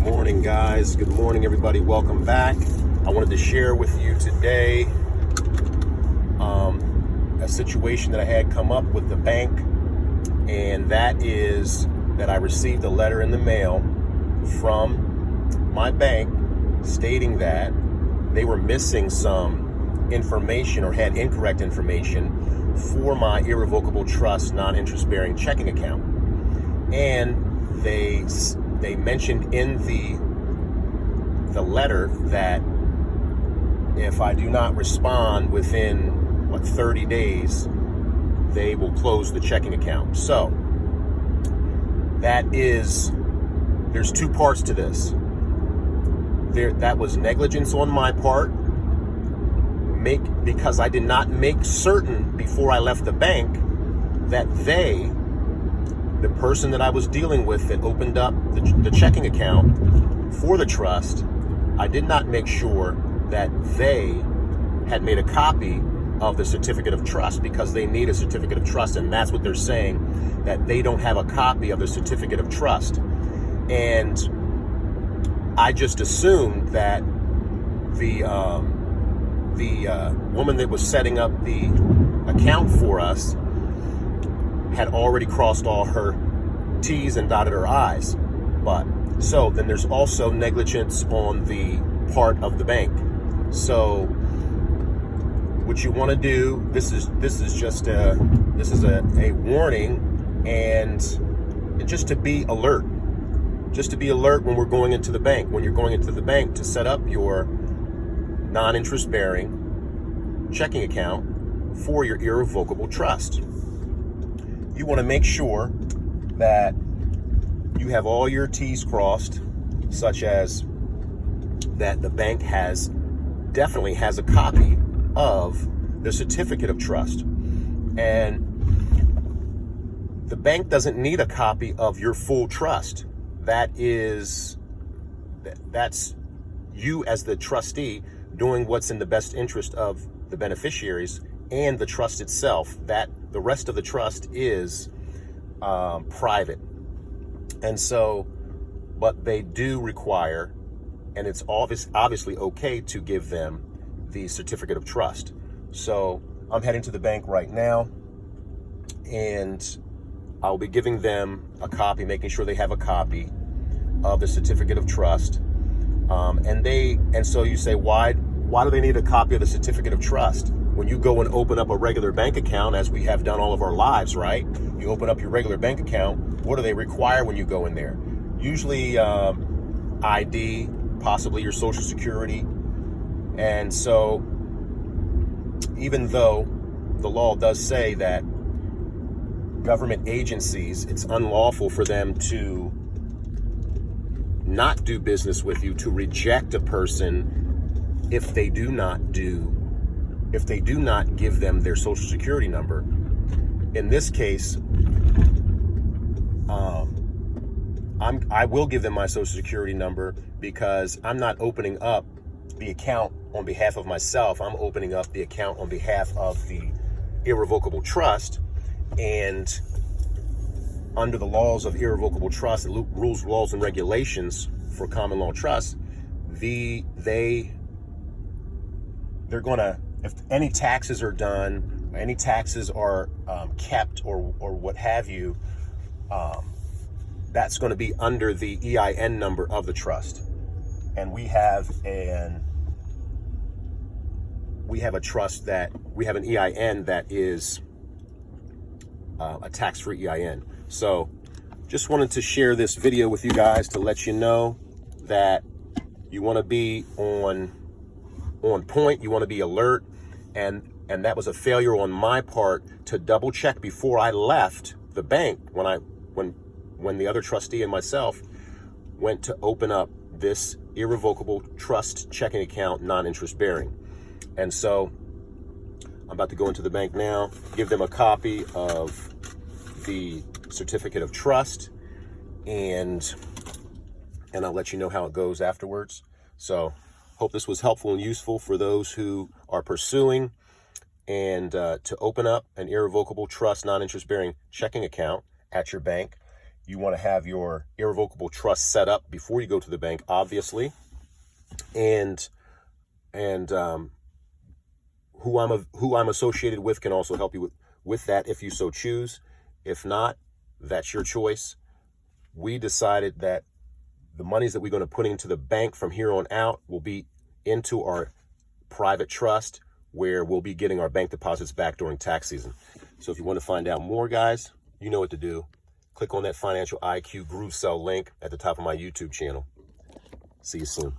morning, guys. Good morning, everybody. Welcome back. I wanted to share with you today a situation that I had come up with the bank, and that is that I received a letter in the mail from my bank stating that they were missing some information or had incorrect information for my irrevocable trust non-interest bearing checking account. And they mentioned in the letter that if I do not respond within 30 days, they will close the checking account. So there's two parts to this. That was negligence on my part, because I did not make certain before I left the bank that the person that I was dealing with that opened up the checking account for the trust, I did not make sure that they had made a copy of the certificate of trust, because they need a certificate of trust, and that's what they're saying, that they don't have a copy of the certificate of trust. And I just assumed that the woman that was setting up the account for us had already crossed all her T's and dotted her I's. But so then there's also negligence on the part of the bank. So what you want to do, this is a warning, and just to be alert. Just to be alert when we're going into the bank. When you're going into the bank to set up your non-interest bearing checking account for your irrevocable trust, you want to make sure that you have all your T's crossed, such as that the bank definitely has a copy of the certificate of trust. And the bank doesn't need a copy of your full trust. That's you as the trustee doing what's in the best interest of the beneficiaries and the trust itself. That the rest of the trust is private. And so, but they do require, and it's obviously okay to give them the certificate of trust. So I'm heading to the bank right now, and I'll be giving them a copy, making sure they have a copy of the certificate of trust. And so you say, why do they need a copy of the certificate of trust? When you go and open up a regular bank account, as we have done all of our lives, right? You open up your regular bank account. What do they require when you go in there? Usually ID, possibly your social security. And so even though the law does say that government agencies, it's unlawful for them to not do business with you, to reject a person if they do not give them their social security number. In this case, I will give them my social security number, because I'm not opening up the account on behalf of myself. I'm opening up the account on behalf of the irrevocable trust. And under the laws of irrevocable trust, the rules, laws, and regulations for common law trusts, they're gonna, if any taxes are done, any taxes are kept, or what have you, that's going to be under the EIN number of the trust. And we have an EIN that is a tax-free EIN. So just wanted to share this video with you guys to let you know that you want to be on point, you want to be alert, and that was a failure on my part to double check before I left the bank when the other trustee and myself went to open up this irrevocable trust checking account, non-interest bearing. And so I'm about to go into the bank now, give them a copy of the certificate of trust, and I'll let you know how it goes afterwards. So hope this was helpful and useful for those who are pursuing and to open up an irrevocable trust non-interest bearing checking account at your bank. You want to have your irrevocable trust set up before you go to the bank, obviously. And who I'm associated with can also help you with that if you so choose. If not, that's your choice. We decided that the monies that we're going to put into the bank from here on out will be into our private trust, where we'll be getting our bank deposits back during tax season. So if you want to find out more, guys, you know what to do. Click on that Financial IQ Groove Cell link at the top of my YouTube channel. See you soon.